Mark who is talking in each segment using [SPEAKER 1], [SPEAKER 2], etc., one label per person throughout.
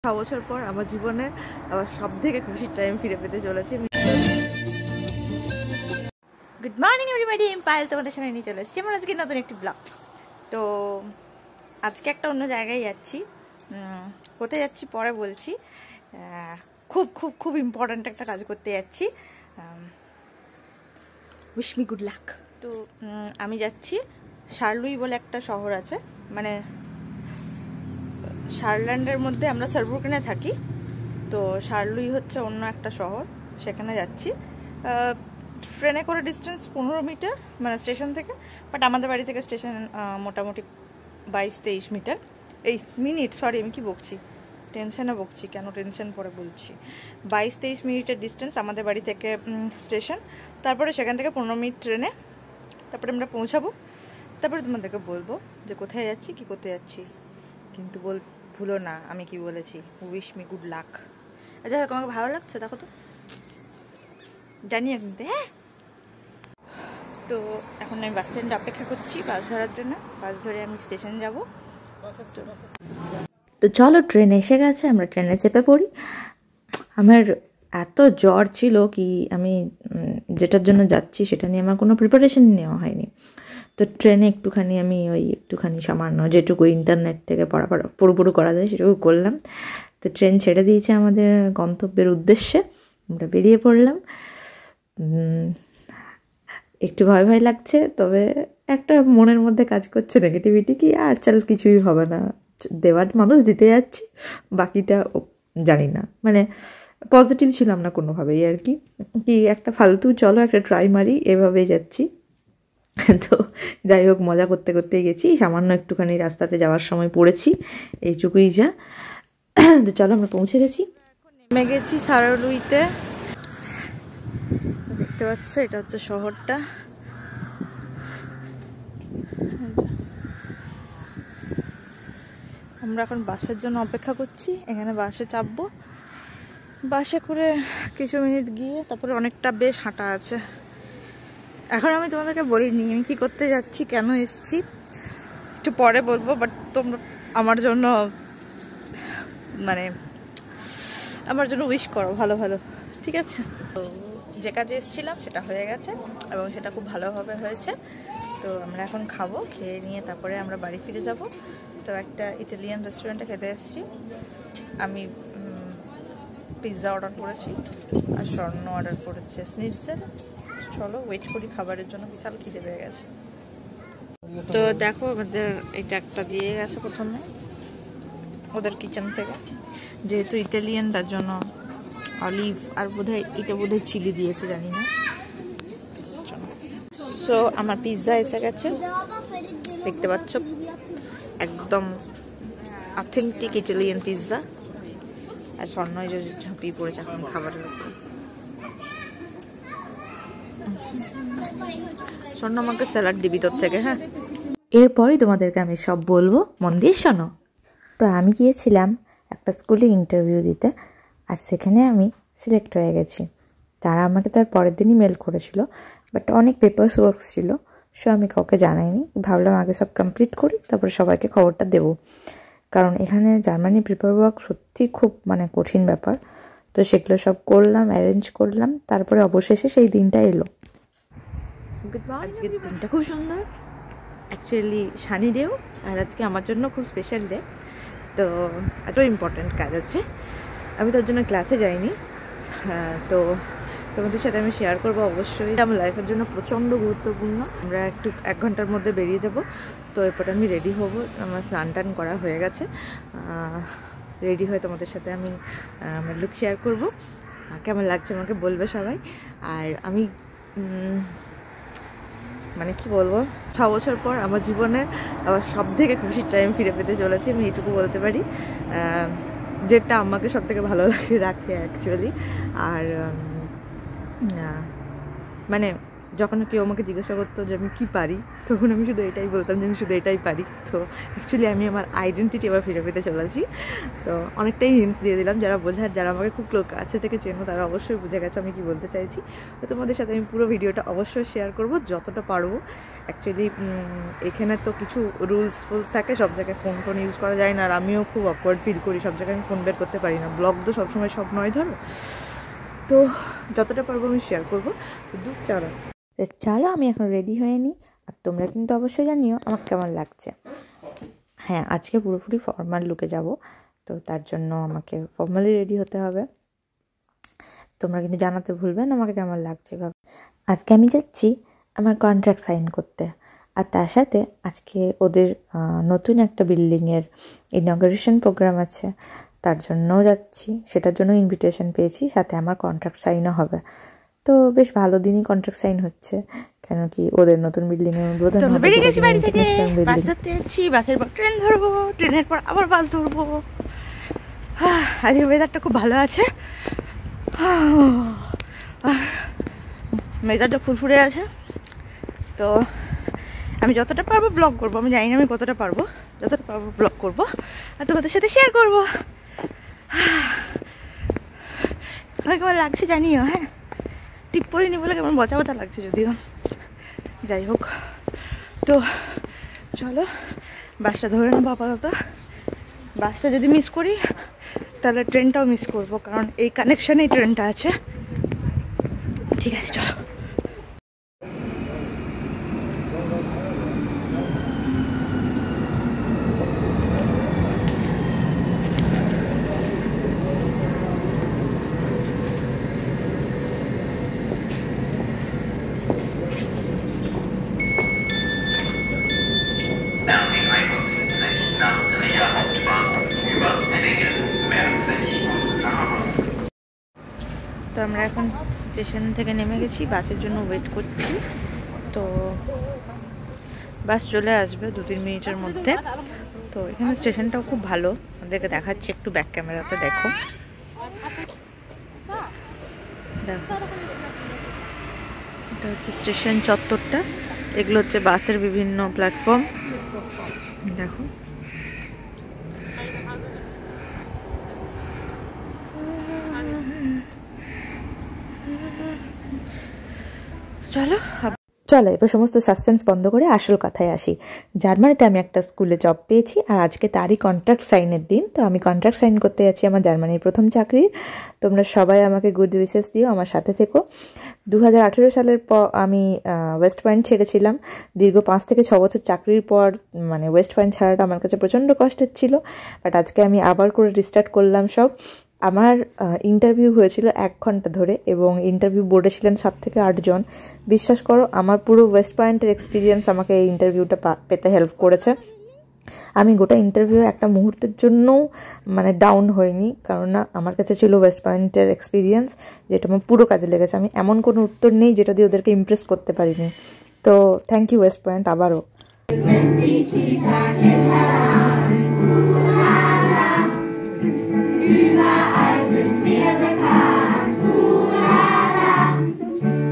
[SPEAKER 1] 6 বছর পর আমার জীবনের আবার সবথেকে খুশির টাইম ফিরে পেতে চলেছি। গুড মর্নিং এভরিবডি, আমি পায়েল তোমাদের সামনে নিয়ে চলে এসেছি আমার আজকে নতুন একটি ব্লগ। তো আজকে একটা অন্য জায়গায় যাচ্ছি, কোথায় যাচ্ছি পরে বলছি। খুব খুব খুব ইম্পর্ট্যান্ট একটা কাজ করতে যাচ্ছি। Wish me good luck. তো আমি যাচ্ছি শার্লুই বলে একটা শহর আছে, মানে শার্ল্যান্ডের মধ্যে আমরা সারব্রুকেনে থাকি, তো শার্লুই হচ্ছে অন্য একটা শহর, সেখানে যাচ্ছি। ট্রেনে করে ডিস্টেন্স 15 মিটার, মানে স্টেশন থেকে, বাট আমাদের বাড়ি থেকে স্টেশন মোটামুটি 22-23 মিটার। এই মিনিট, সরি আমি কি বকছি, টেনশনে বকছি, কেন টেনশন পরে বলছি। 22-23 মিনিটের ডিস্টেন্স আমাদের বাড়ি থেকে স্টেশন। তারপরে সেখান থেকে 15 মিনিট ট্রেনে, তারপরে আমরা পৌঁছাবো। তারপরে তোমাদেরকে বলবো যে কোথায় যাচ্ছি, কি করতে যাচ্ছি। কিন্তু ভুলো না আমি কি বলেছি, উইশ মি গুড লাক। আচ্ছা তোমাকে ভালো লাগছে দেখো তো, জানি কিন্তু। হ্যাঁ, তো এখন আমি বাস স্ট্যান্ডে অপেক্ষা করছি বাস ধরার জন্য। বাস ধরে আমি স্টেশন যাব।
[SPEAKER 2] তো চলো, ট্রেন এসে গেছে, আমরা ট্রেনে চেপে পড়ি। আমার এত জ্বর ছিল কি, আমি যেটার জন্য যাচ্ছি সেটা নিয়ে আমার কোনো প্রিপারেশন নেওয়া হয়নি। তো ট্রেনে একটুখানি আমি একটুখানি সামান্য যেটুকু ইন্টারনেট থেকে পুরোপুরি করা যায় সেটুকু করলাম। তো ট্রেন ছেড়ে দিয়েছে আমাদের গন্তব্যের উদ্দেশ্যে, আমরা বেরিয়ে পড়লাম। একটু ভয় ভয় লাগছে, তবে একটা মনের মধ্যে কাজ করছে নেগেটিভিটি, কি আর চাল কিছুই হবে না, দেওয়ার মানুষ দিতে যাচ্ছি, বাকিটা জানি না, মানে পজিটিভ ছিলাম না কোনোভাবেই আর কি একটা ফালতু চলো একটা ট্রাই মারি, এভাবেই যাচ্ছি। তো যাই হোক, মজা করতে করতেই গেছি, সামান্য একটুখানি রাস্তাতে যাওয়ার সময় পড়েছি, এইটুকুই যা। তো চলো, আমরা পৌঁছে গেছি,
[SPEAKER 1] নেমে গেছি শার্লুইতে। দেখতে পাচ্ছ, এটা হচ্ছে শহরটা। আমরা এখন বাসের জন্য অপেক্ষা করছি, এখানে বাসে চাপবো। বাসে করে কিছু মিনিট গিয়ে তারপরে অনেকটা বেশ হাঁটা আছে। এখন আমি তোমাদেরকে বলিনি আমি কি করতে যাচ্ছি, কেন এসেছি, একটু পরে বলবো। বাট তোমরা আমার জন্য উইশ করো ভালো ভালো, ঠিক আছে? তো যে কাজে এসেছিলাম সেটা হয়ে গেছে এবং সেটা খুব ভালোভাবে হয়েছে। তো আমরা এখন খাবো, খেয়ে নিয়ে তারপরে আমরা বাড়ি ফিরে যাব। তো একটা ইটালিয়ান রেস্টুরেন্টে খেতে এসেছি। আমি পিৎজা অর্ডার করেছি আর স্বর্ণ অর্ডার করেছে স্নিটজেল। চলো ওয়েট করি খাবারের জন্য, বিশাল খিদে পেয়ে গেছে। তো দেখো, আমাদের এটা একটা দিয়ে গেছে প্রথমে ওদের কিচেন থেকে, যেহেতু ইটালিয়ান তার জন্য অলিভ আর এটা বোধহয় চিলি দিয়েছে, জানি না। সো আমার পিৎজা এসে গেছে, দেখতে পাচ্ছ, একদম অথেন্টিক ইটালিয়ান পিৎজা। আর স্বর্ণয় যে ঝাঁপিয়ে পড়েছে এখন খাবারের উপরে। স্বর্ণ আমাকে স্যালাড দিবি তোর থেকে, হ্যাঁ?
[SPEAKER 2] এরপরই তোমাদেরকে আমি সব বলবো, মন দিয়ে শোনো। তো আমি গিয়েছিলাম একটা স্কুলে ইন্টারভিউ দিতে, আর সেখানে আমি সিলেক্ট হয়ে গেছি। তারা আমাকে তার পরের দিনই মেল করেছিল, বাট অনেক পেপারস ওয়ার্কস ছিল, সো আমি কাউকে জানাইনি। ভাবলাম আগে সব কমপ্লিট করি, তারপরে সবাইকে খবরটা দেবো, কারণ এখানে জার্মানি পেপার ওয়ার্ক সত্যি খুব কঠিন ব্যাপার। তো সেগুলো সব করলাম, অ্যারেঞ্জ করলাম, তারপরে অবশেষে সেই দিনটা এলো।
[SPEAKER 1] আজকের দিনটা খুব সুন্দর, অ্যাকচুয়ালি সানি ডেও, আর আজকে আমার জন্য খুব স্পেশাল ডে। তো এত ইম্পর্ট্যান্ট কাজ আছে, আমি তার জন্য ক্লাসে যাইনি। তো তোমাদের সাথে আমি শেয়ার করবো অবশ্যই, আমার লাইফের জন্য প্রচণ্ড গুরুত্বপূর্ণ। আমরা একটু 1 ঘন্টার মধ্যে বেরিয়ে যাব। তো এরপরে আমি রেডি হব, আমার স্নান টান করা হয়ে গেছে। রেডি হয়ে তোমাদের সাথে আমি আমার লুক শেয়ার করবো, কেমন লাগছে আমাকে বলবে সবাই। আর আমি কি বলবো, 6 বছর পর আমার জীবনের আবার সবথেকে খুশির টাইম ফিরে পেতে চলেছি, আমি এটুকু বলতে পারি। যেটা আমাকে সবথেকে ভালো রাখে অ্যাকচুয়ালি। আর যখন কেউ আমাকে জিজ্ঞাসা করতো যে আমি কী পারি, তখন আমি শুধু এটাই বলতাম যে আমি শুধু এটাই পারি। তো অ্যাকচুয়ালি আমি আমার আইডেন্টিটি এবার ফিরে পেতে চলেছি। তো অনেকটাই হিন্টস দিয়ে দিলাম, যারা বোঝার, যারা আমাকে খুব কাছে থেকে চেনো তারা অবশ্যই বুঝে গেছে আমি কী বলতে চাইছি। তো তোমাদের সাথে আমি পুরো ভিডিওটা অবশ্যই শেয়ার করব যতটা পারবো। অ্যাকচুয়ালি এখানে তো কিছু রুলস ফুলস থাকে, সব জায়গায় ফোন ইউজ করা যায় না, আর আমিও খুব অকওয়ার্ড ফিল করি, সব জায়গায় আমি ফোন বের করতে পারি না। ব্লগ তো সবসময় সব নয় ধরো, তো যতটা পারবো আমি শেয়ার করবো।
[SPEAKER 2] চলো আমি এখন রেডি হয়ে নিই, আর তোমরা কিন্তু অবশ্যই জানিও আমার কেমন লাগছে। হ্যাঁ, আজকে পুরোপুরি ফর্মাল লুকে যাব, তো তার জন্য আমাকে ফর্মালি রেডি হতে হবে। তোমরা কিন্তু জানাতে ভুলবেন আমাকে কেমন লাগছে। আজকে আমি যাচ্ছি আমার কন্ট্রাক্ট সাইন করতে, আর তার সাথে আজকে ওদের নতুন একটা বিল্ডিংয়ের ইনঅগারেশন প্রোগ্রাম আছে, তার জন্যও যাচ্ছি। সেটার জন্য ইনভিটেশন পেয়েছি, সাথে আমার কন্ট্রাক্ট সাইনও হবে। তো বেশ ভালো দিনই কন্ট্রাক্ট সাইন হচ্ছে, কেন কি ওদের নতুন বিল্ডিংয়ের উদ্বোধন হবে।
[SPEAKER 1] বেরিয়ে গেছি বাড়ি থেকে, বাস ধরতে যাচ্ছি, বাসের পর ট্রেন ধরবো, ট্রেনের পর আবার বাস ধরবো। আজকে ওয়েদারটা খুব ভালো আছে, আর মেজাজটা ফুরফুরে আছে। তো আমি যতটা পারবো ব্লগ করবো, আমি জানি না আমি কতটা পারবো, যতটা পারবো ব্লগ করবো আর তোমাদের সাথে শেয়ার করবো। আমার কেমন লাগছে জানিও। হ্যাঁ, টিপ পরিনি বলে কেমন বচা বচা লাগছে যদিও, যাই হোক। তো চলো বাসটা ধরে নেবো আপাতত। বাসটা যদি মিস করি তাহলে ট্রেনটাও মিস করবো, কারণ এই কানেকশানেই ট্রেনটা আছে। ঠিক আছে, চলো। তো আমরা এখন স্টেশন থেকে নেমে গেছি, বাসের জন্য ওয়েট করছি। তো বাস চলে আসবে 2-3 মিনিটের মধ্যে। তো এখানে স্টেশনটাও খুব ভালো, আমাদেরকে দেখাচ্ছি একটু ব্যাক ক্যামেরাতে। দেখো দেখো, এটা হচ্ছে স্টেশন চত্বরটা, এগুলো হচ্ছে বাসের বিভিন্ন প্ল্যাটফর্ম। দেখো
[SPEAKER 2] চলো এবার সমস্ত সাসপেন্স বন্ধ করে আসল কথায় আসি। জার্মানিতে আমি একটা স্কুলে জব পেয়েছি, আর আজকে তারই কন্ট্রাক্ট সাইনের দিন। তো আমি কন্ট্রাক্ট সাইন করতে যাচ্ছি আমার জার্মানির প্রথম চাকরির। তোমরা সবাই আমাকে গুড উইশেস দিও, আমার সাথে থেকো। 2018 সালের পর আমি ওয়েস্ট পয়েন্ট ছেড়েছিলাম। দীর্ঘ 5 থেকে 6 বছর চাকরির পর মানে ওয়েস্ট পয়েন্ট ছাড়াটা আমার কাছে প্রচণ্ড কষ্টের ছিল, বাট আজকে আমি আবার করে রিস্টার্ট করলাম সব। আমার ইন্টারভিউ হয়েছিল 1 ঘন্টা ধরে, এবং ইন্টারভিউ বোর্ডে ছিলেন 7 থেকে 8 জন। বিশ্বাস করো, আমার পুরো ওয়েস্ট পয়েন্টের এক্সপিরিয়েন্স আমাকে এই ইন্টারভিউটা পেতে হেল্প করেছে। আমি গোটা ইন্টারভিউ একটা মুহূর্তের জন্যও মানে ডাউন হইনি, কারণ না আমার কাছে ছিল ওয়েস্ট পয়েন্টের এক্সপিরিয়েন্স, যেটা আমার পুরো কাজে লেগেছে। আমি এমন কোনো উত্তর নেই যেটা দিয়ে ওদেরকে ইমপ্রেস করতে পারিনি। তো থ্যাংক ইউ ওয়েস্ট পয়েন্ট আবারও।
[SPEAKER 3] Überall sind wir bekannt, la.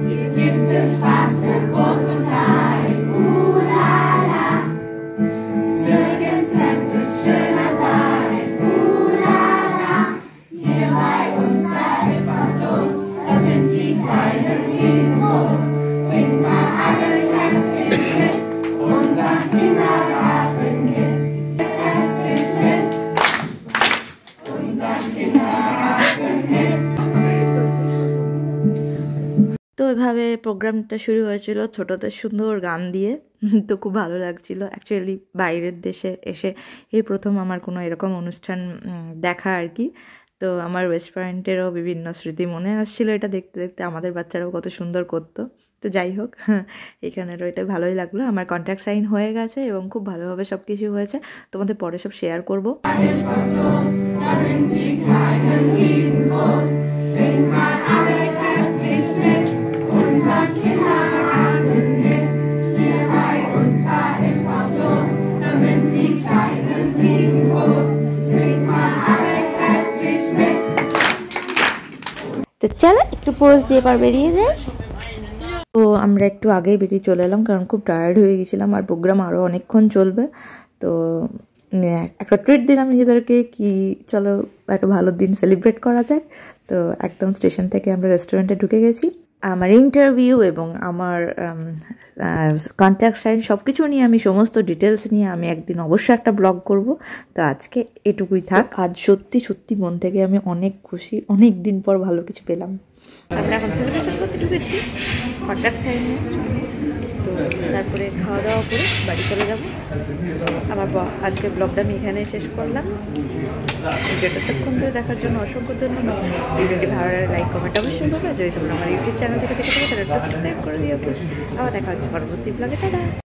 [SPEAKER 3] Hier gibt es Spaß für groß und klein, la. Nirgends könnte es schöner sein, la. Hier bei uns, da ist was los, da sind die Kleinen riesengroß. Singt mal alle kräftig mit, unser Kindergarten mit. Kräftig mit.
[SPEAKER 2] তো এভাবে প্রোগ্রামটা শুরু হয়েছিল ছোটদের সুন্দর গান দিয়ে। তো খুব ভালো লাগছিল। অ্যাকচুয়ালি বাইরের দেশে এসে এই প্রথম আমার কোনো এরকম অনুষ্ঠান দেখা আর কি। তো আমার ওয়েস্ট পয়েন্টেরও বিভিন্ন স্মৃতি মনে আসছিল এটা দেখতে দেখতে। আমাদের বাচ্চারাও কত সুন্দর করতো। তো যাই হোক, এখানেরও এটা ভালোই লাগলো। আমার কন্ট্রাক্ট সাইন হয়ে গেছে এবং খুব ভালোভাবে সব কিছু হয়েছে। তোমাদের পরে সব শেয়ার করবো। তো চলো একটু পোজ দিয়ে এবার বেরিয়ে যায়। তো আমরা একটু আগেই বেরিয়ে চলে এলাম, কারণ খুব টায়ার্ড হয়ে গেছিলাম আর প্রোগ্রাম আরও অনেকক্ষণ চলবে। তো একটা ট্রিট দিলাম নিজেদেরকে, কি চলো একটা ভালো দিন সেলিব্রেট করা যায়। তো একদম স্টেশন থেকে আমরা রেস্টুরেন্টে ঢুকে গেছি। আমার ইন্টারভিউ এবং আমার কন্ট্যাক্ট সাইন সব কিছু নিয়ে, আমি সমস্ত ডিটেলস নিয়ে আমি একদিন অবশ্যই একটা ব্লগ করব। তো আজকে এটুকুই থাক। আজ সত্যি সত্যি মন থেকে আমি অনেক খুশি, অনেক দিন পর ভালো কিছু পেলাম।
[SPEAKER 1] আমরা এখন সেলিব্রেশন করতে ঢুকেছি কন্ট্যাক্ট সাইন নিয়ে। তো তারপরে খাওয়া দাওয়া করে বাড়ি চলে যাব। আমার আজকের ব্লগটা আমি এখানে শেষ করলাম। ভিডিওটা ততক্ষণ ধরে দেখার জন্য অসংখ্য ধন্যবাদ। ভিডিওটি ভালো লাগলে লাইক কমেন্ট অবশ্যই করবে। যদি তোমরা আমার ইউটিউব চ্যানেল থেকে দেখে থাকো তাহলে সাবস্ক্রাইব করে দিও প্লিজ। আবার দেখা হচ্ছে পরবর্তী ব্লগে। টাটা।